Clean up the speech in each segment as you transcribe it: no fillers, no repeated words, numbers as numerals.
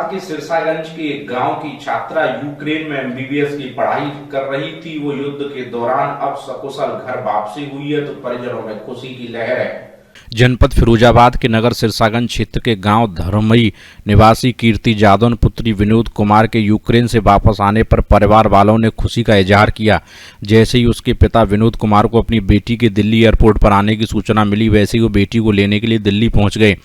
फिरोजाबाद के सिरसागंज के एक गांव की छात्रा यूक्रेन में एमबीबीएस की पढ़ाई कर रही थी। वो युद्ध के दौरान अब सकुशल घर वापसी हुई है तो परिजनों में खुशी की लहर है। जनपद फिरोजाबाद के नगर सिरसागंज क्षेत्र के गांव धर्मई निवासी कीर्ति जादव पुत्री विनोद कुमार के यूक्रेन से वापस आने पर परिवार वालों ने खुशी का इजहार किया। जैसे ही उसके पिता विनोद कुमार को अपनी बेटी के दिल्ली एयरपोर्ट पर आने की सूचना मिली, वैसे ही वो बेटी को लेने के लिए दिल्ली पहुंच गए।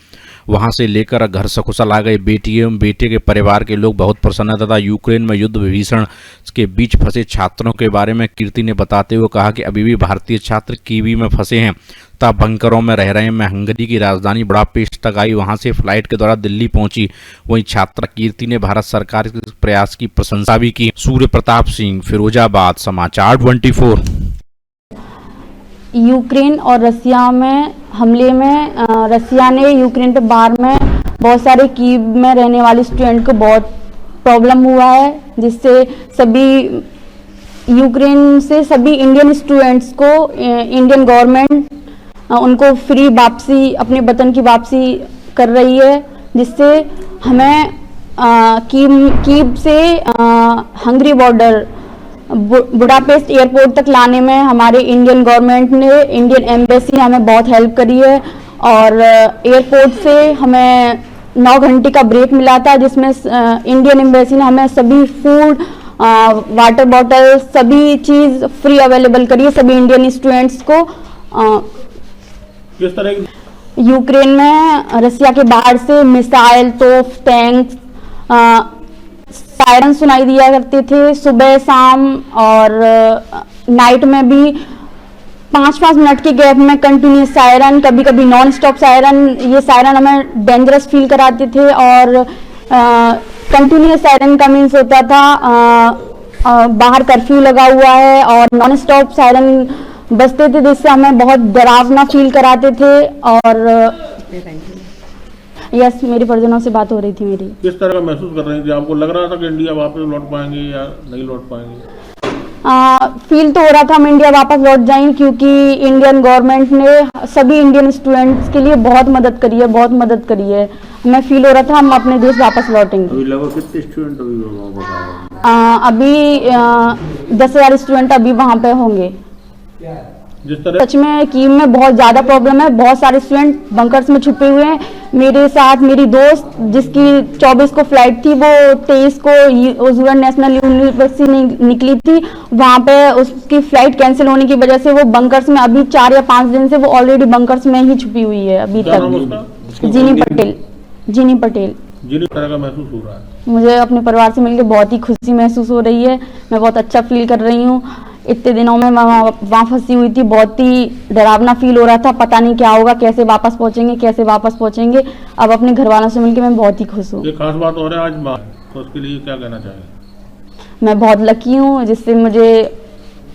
वहां से लेकर घर सकुशल आ गए। बेटी एवं बेटे के परिवार के लोग बहुत प्रसन्न तथा यूक्रेन में युद्ध विभीषण के बीच फंसे छात्रों के बारे में कीर्ति ने बताते हुए कहा कि अभी भी भारतीय छात्र कीवी में फंसे हैं तथा बंकरों में रह रहे हैं। मैं हंगरी की राजधानी बुडापेस्ट तक आई, वहां से फ्लाइट के द्वारा दिल्ली पहुंची। वहीं छात्रा कीर्ति ने भारत सरकार के प्रयास की प्रशंसा भी की। सूर्य प्रताप सिंह, फिरोजाबाद, समाचार 24। यूक्रेन और रसिया में हमले में रसिया ने यूक्रेन पे वार में बहुत सारे कीव में रहने वाले स्टूडेंट को बहुत प्रॉब्लम हुआ है, जिससे सभी यूक्रेन से सभी इंडियन स्टूडेंट्स को इंडियन गवर्नमेंट उनको फ्री वापसी, अपने वतन की वापसी कर रही है, जिससे हमें कीव से हंगरी बॉर्डर बुडापेस्ट एयरपोर्ट तक लाने में हमारे इंडियन गवर्नमेंट ने, इंडियन एम्बेसी ने हमें बहुत हेल्प करी है। और एयरपोर्ट से हमें 9 घंटे का ब्रेक मिला था, जिसमें इंडियन एम्बेसी ने हमें सभी फूड, वाटर बॉटल, सभी चीज़ फ्री अवेलेबल करी है सभी इंडियन स्टूडेंट्स को। किस तरह यूक्रेन में रसिया के बाहर से मिसाइल, तोप, टैंक, सायरन सुनाई दिया करते थे सुबह शाम, और नाइट में भी 5-5 मिनट के गैप में कंटिन्यूस सायरन, कभी कभी नॉन स्टॉप सायरन। ये सायरन हमें डेंजरस फील कराते थे और कंटिन्यूस सायरन का मीन्स होता था बाहर कर्फ्यू लगा हुआ है, और नॉन स्टॉप सायरन बजते थे, जिससे हमें बहुत डरावना फील कराते थे। और यस, मेरी परिजनों से बात हो रही थी मेरी। किस तरह का महसूस कर रही थी? आपको लग रहा था कि इंडिया वापस लौट पाएंगे या नहीं लौट पाएंगे? फील तो हो रहा था हम इंडिया वापस लौट जाएंगे, क्योंकि इंडियन गवर्नमेंट ने सभी इंडियन स्टूडेंट्स के लिए बहुत मदद करी है, बहुत मदद करी है। हमें फील हो रहा था हम अपने देश वापस लौटेंगे। अभी लगभग कितने स्टूडेंट अभी 10,000 स्टूडेंट अभी वहाँ पे होंगे। जिस तरह सच में कीव में बहुत ज़्यादा प्रॉब्लम है, बहुत सारे स्टूडेंट बंकर्स में छुपे हुए हैं। मेरे साथ मेरी दोस्त, जिसकी 24 को फ्लाइट थी, वो 23 को उज्जैन नेशनल यूनिवर्सिटी निकली थी। वहाँ पे उसकी फ्लाइट कैंसिल होने की वजह से वो बंकर्स में अभी 4 या 5 दिन से वो ऑलरेडी बंकर्स में ही छुपी हुई है अभी तक। जीनी पटेल। जिस तरह का महसूस हो रहा है? मुझे अपने परिवार से मिलकर बहुत ही खुशी महसूस हो रही है। मैं बहुत अच्छा फील कर रही हूँ। इतने दिनों में मैं वहाँ फंसी हुई थी, बहुत ही डरावना फील हो रहा था, पता नहीं क्या होगा, कैसे वापस पहुँचेंगे। अब अपने घर वालों से मिलकर मैं बहुत ही खुश हूँ। एक खास बात हो रहा है आज माँ, तो उसके लिए क्या कहना चाहेंगे? मैं बहुत लकी हूँ जिससे मुझे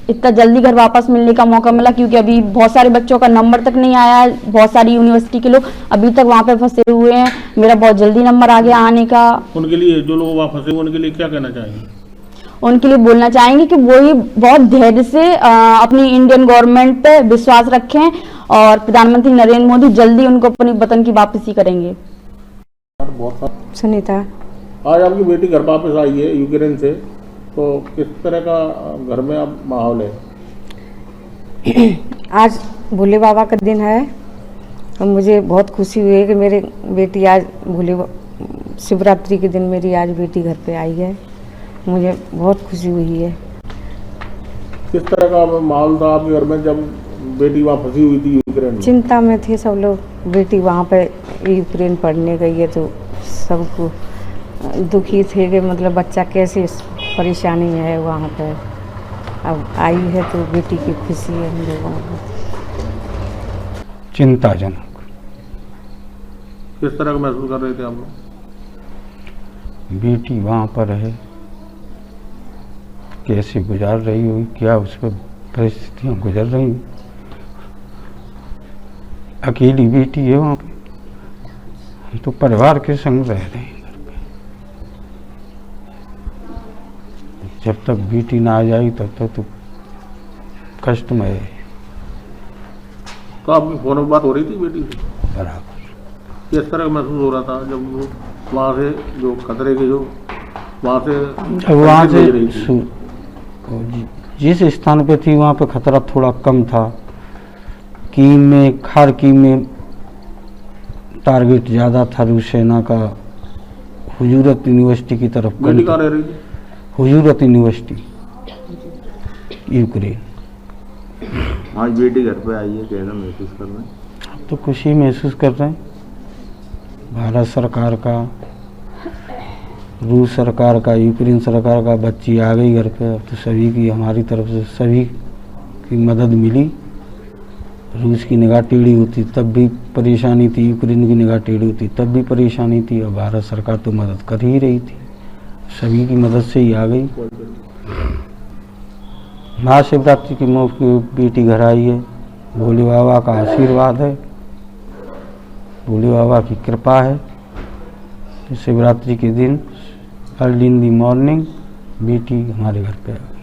इतना जल्दी घर वापस मिलने का मौका मिला, क्योंकि अभी बहुत सारे बच्चों का नंबर तक नहीं आया है। बहुत सारी यूनिवर्सिटी के लोग अभी तक वहाँ पे फंसे हुए हैं। मेरा बहुत जल्दी नंबर आ गया आने का। उनके लिए, जो लोग वहाँ फंसे उनके लिए क्या कहना चाहेंगे? उनके लिए बोलना चाहेंगे कि वो ही बहुत धैर्य से अपनी इंडियन गवर्नमेंट पे विश्वास रखें, और प्रधानमंत्री नरेंद्र मोदी जल्दी उनको अपनी वतन की वापसी करेंगे। सुनीता। आज आपकी बेटी घर वापस आई है यूक्रेन से, तो किस तरह का घर में अब माहौल है? आज भोले बाबा का दिन है और मुझे बहुत खुशी हुई है कि मेरी बेटी आज शिवरात्रि के दिन मेरी आज बेटी घर पे आई है। मुझे बहुत खुशी हुई है। किस तरह का माहौल था आपके घर में जब बेटी वहाँ फंसी हुई थी यूक्रेन में? चिंता में थे सब लोग। बेटी वहाँ पे यूक्रेन पढ़ने गई है तो सबको दुखी थे कि मतलब बच्चा कैसे परेशानी में है वहाँ पे। अब आई है तो बेटी की खुशी है हम लोगों को। चिंताजनक। किस तरह का महसूस कर रहे थे आप लोग? बेटी वहाँ पर है, कैसे गुजार रही होगी, क्या उस पर परिस्थितियाँ गुजर रही। अकेली बेटी है वहाँ पे, हम तो परिवार के संग रह रहे हैं घर पे। जब तक बेटी ना आ जाए तब तक तो कष्टमय है। तो आपकी फोन पर बात हो रही थी बेटी से? बराबर। किस तरह का महसूस हो रहा था जब वो वहाँ से जो खतरे के जो वहाँ से वहाँ से भेज रही थी। जिस स्थान पे थी वहाँ पे खतरा थोड़ा कम था। कीम में, खार कीम में टारगेट ज़्यादा था रूस सेना का। हुजूरत यूनिवर्सिटी की तरफ बेटी कहाँ रह रही थी? हुजूरत यूनिवर्सिटी यूक्रेन। आज बेटी घर पे आई है, कैसा महसूस कर रहे हैं? तो खुशी महसूस कर रहे हैं। भारत सरकार का, रूस सरकार का, यूक्रेन सरकार का बच्ची आ गई घर पे। अब तो सभी की, हमारी तरफ से सभी की मदद मिली। रूस की निगाह टेढ़ी होती तब भी परेशानी थी, यूक्रेन की निगाह टेढ़ी होती तब भी परेशानी थी, और भारत सरकार तो मदद कर ही रही थी। सभी की मदद से ही आ गई। महाशिवरात्रि के मौके बेटी घर आई है। भोले बाबा का आशीर्वाद है, भोले बाबा की कृपा है। शिवरात्रि के दिन अर्ली इन दी मॉर्निंग बेटी हमारे घर पे आ गई।